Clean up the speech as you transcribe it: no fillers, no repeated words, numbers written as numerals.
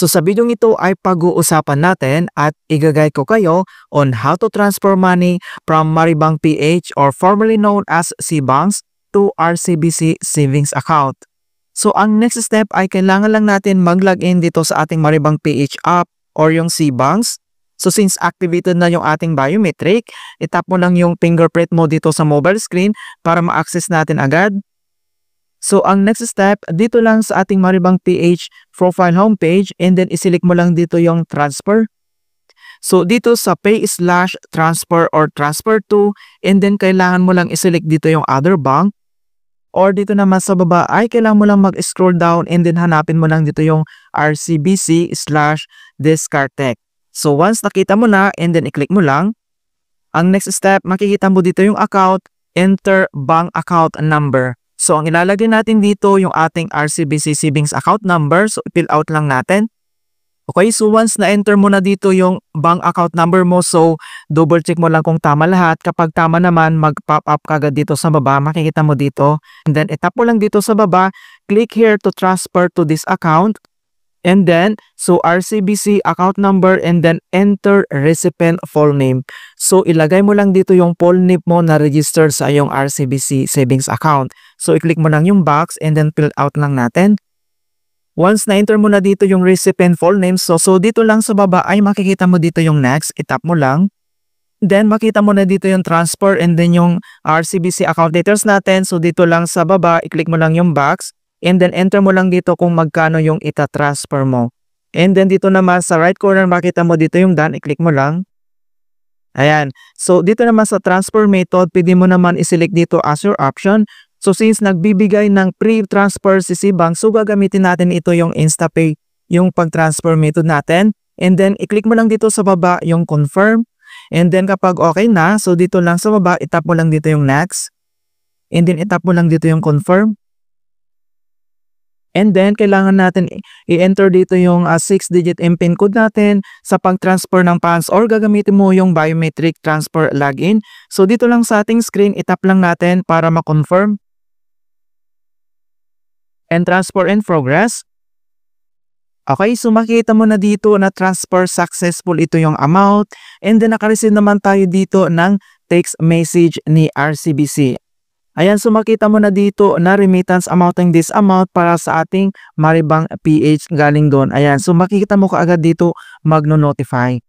So sa video ito ay pag-uusapan natin at igagay ko kayo on how to transfer money from Maribang PH or formerly known as CBanks to RCBC Savings Account. So ang next step ay kailangan lang natin mag-login dito sa ating Maribang PH app or yung CBanks. So since activated na yung ating biometric, itap mo lang yung fingerprint mo dito sa mobile screen para ma-access natin agad. So ang next step, dito lang sa ating Maribang PH profile homepage and then isilik mo lang dito yung transfer. So dito sa pay/transfer or transfer to and then kailangan mo lang isilik dito yung other bank. Or dito naman sa baba ay kailangan mo lang mag-scroll down and then hanapin mo lang dito yung RCBC/Descartec. So once nakita mo na and then i-click mo lang, ang next step makikita mo dito yung account, enter bank account number. So, ang ilalagay natin dito yung ating RCBC Savings Account number. So, fill out lang natin. Okay, so once na-enter mo na dito yung bank account number mo, so double check mo lang kung tama lahat. Kapag tama naman, mag-pop up kagad dito sa baba. Makikita mo dito. And then, itap mo lang dito sa baba. Click here to transfer to this account. And then, so RCBC account number and then enter recipient full name. So, ilagay mo lang dito yung full name mo na register sa iyong RCBC savings account. So, i-click mo lang yung box and then fill out lang natin. Once na-enter mo na dito yung recipient full name, so dito lang sa baba ay makikita mo dito yung next. Itap mo lang. Then, makita mo na dito yung transfer and then yung RCBC account details natin. So, dito lang sa baba, i-click mo lang yung box. And then, enter mo lang dito kung magkano yung ita-transfer mo. And then, dito naman sa right corner, makita mo dito yung done. I-click mo lang. Ayan. So, dito naman sa transfer method, pwede mo naman i-select dito as your option. So, since nagbibigay ng pre-transfer si CBank, so gagamitin natin ito yung InstaPay, yung pag-transfer method natin. And then, i-click mo lang dito sa baba yung confirm. And then, kapag okay na, so dito lang sa baba, itap mo lang dito yung next. And then, itap mo lang dito yung confirm. And then, kailangan natin i-enter dito yung 6-digit MPIN code natin sa pag-transfer ng funds or gagamitin mo yung biometric transfer login. So, dito lang sa ating screen, itap lang natin para ma-confirm. And transfer in progress. Okay, so makita mo na dito na transfer successful ito yung amount. And then, nakareceive naman tayo dito ng text message ni RCBC. Ayan, so makita mo na dito na remittance amounting this amount para sa ating Maribang PH galing doon. Ayan, so makikita mo kaagad dito magno-notify.